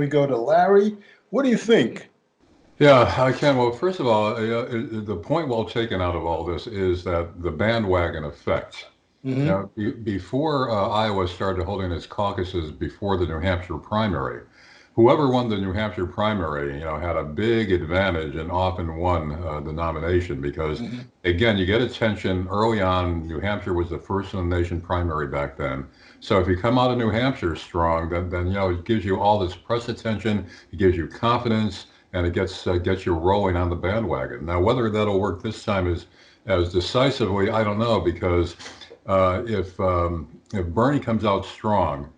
we go to Larry. What do you think? Yeah, I can. Well, first of all, the point well taken out of all this is that the bandwagon effect. Hmm. Before Iowa started holding its caucuses before the New Hampshire primary, whoever won the New Hampshire primary, had a big advantage and often won the nomination because, Hmm. again, you get attention early on. New Hampshire was the first in the nation primary back then. So if you come out of New Hampshire strong, then it gives you all this press attention, it gives you confidence, and it gets you rolling on the bandwagon. Now, whether that'll work this time as decisively, I don't know, because if Bernie comes out strong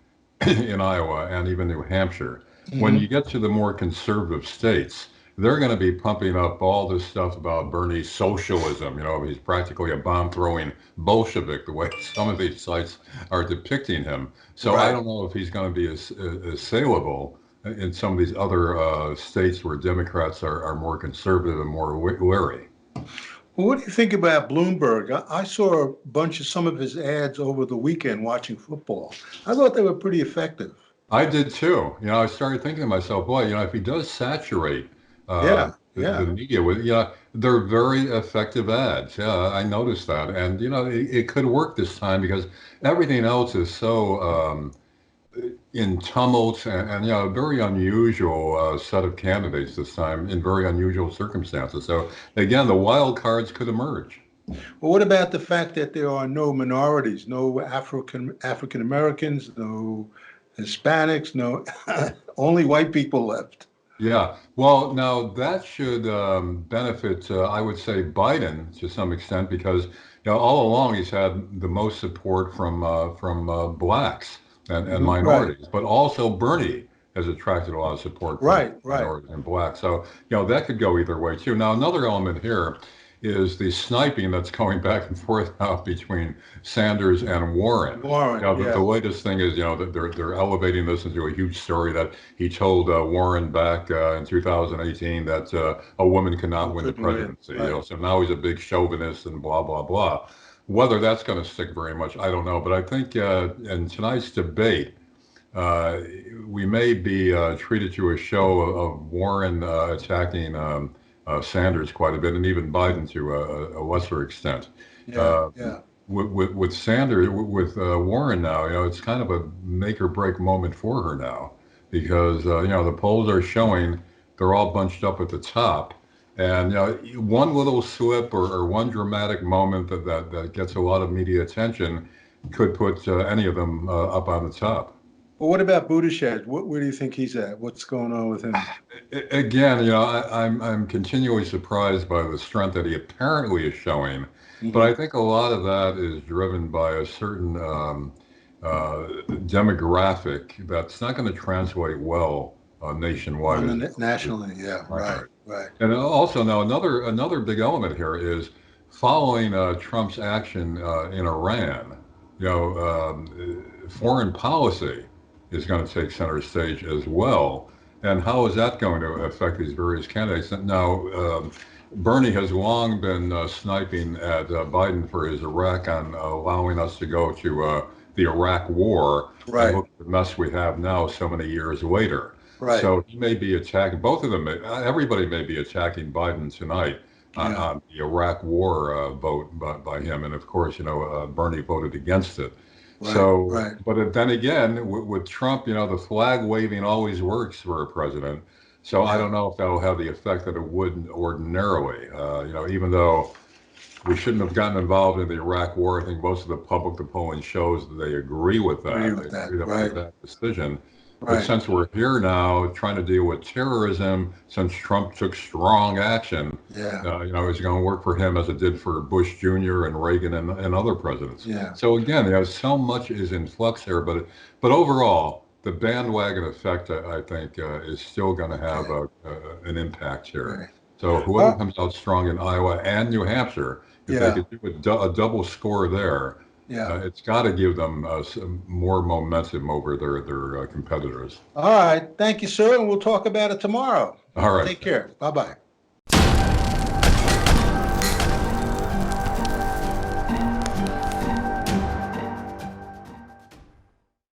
in Iowa and even New Hampshire, when you Hmm. get to the more conservative states, they're going to be pumping up all this stuff about Bernie's socialism. He's practically a bomb-throwing Bolshevik, the way some of these sites are depicting him. So I Right. don't know if he's going to be as saleable in some of these other states where Democrats are more conservative and more wary. Well, what do you think about Bloomberg? I saw a bunch of some of his ads over the weekend watching football. I thought they were pretty effective. I did too. I started thinking to myself, boy, if he does saturate Yeah, the yeah. media with, they're very effective ads. Yeah, I noticed that. And, it could work this time because everything else is so in tumult and a very unusual set of candidates this time in very unusual circumstances. So, again, the wild cards could emerge. Well, what about the fact that there are no minorities, no African Americans, no Hispanics, no only white people left? Yeah, well, now that should benefit, I would say, Biden to some extent because all along he's had the most support from blacks and Hmm. Right, minorities, but also Bernie has attracted a lot of support from right, right. minorities and blacks. So that could go either way too. Now another element here is the sniping that's going back and forth now between Sanders and Warren. Warren, The yeah, latest thing is, that they're elevating this into a huge story that he told Warren back in 2018 that a woman could you not win the couldn't win. presidency. Right. So now he's a big chauvinist and blah blah blah. Whether that's going to stick very much, I don't know. But I think in tonight's debate, uh, we may be treated to a show of Warren attacking Sanders quite a bit, and even Biden to a lesser extent. Yeah, Uh, yeah. with Sanders, with Warren now, it's kind of a make or break moment for her now because the polls are showing they're all bunched up at the top, and one little slip or one dramatic moment that gets a lot of media attention could put any of them up on the top. Well, what about Buttigieg? Where do you think he's at? What's going on with him? Again, I'm continually surprised by the strength that he apparently is showing, but Hmm. I think a lot of that is driven by a certain demographic that's not going to translate well nationwide On as the it goes to nationally, yeah, the right, primary. right. And also now another big element here is following Trump's action in Iran. Foreign policy is going to take center stage as well. And how is that going to affect these various candidates? Now, Bernie has long been sniping at Biden for his Iraq on allowing us to go to the Iraq War and Right, look at the mess we have now so many years later. right. So he may be attacking both of them. Everybody may be attacking Biden tonight Yeah, on the Iraq War vote by him. And of course, Bernie voted against it. right, So, right. but then again, with Trump, the flag waving always works for a president. So I Yeah. don't know if that'll have the effect that it would ordinarily. Even though we shouldn't have gotten involved in the Iraq War, I think most of the polling shows that they agree with Agree that. They with that. agree that was a Right, bad decision. But right. since we're here now trying to deal with terrorism, since Trump took strong action, Yeah, it's going to work for him as it did for Bush Jr. and Reagan and other presidents. yeah. So again, so much is in flux here, but overall, the bandwagon effect, I think, is still going to have Okay, an impact here. okay. So whoever Uh, comes out strong in Iowa and New Hampshire, if they yeah, could do a double score there, yeah. it's got to give them some more momentum over their competitors. All right. Thank you, sir. And we'll talk about it tomorrow. All right. Take care. Bye bye.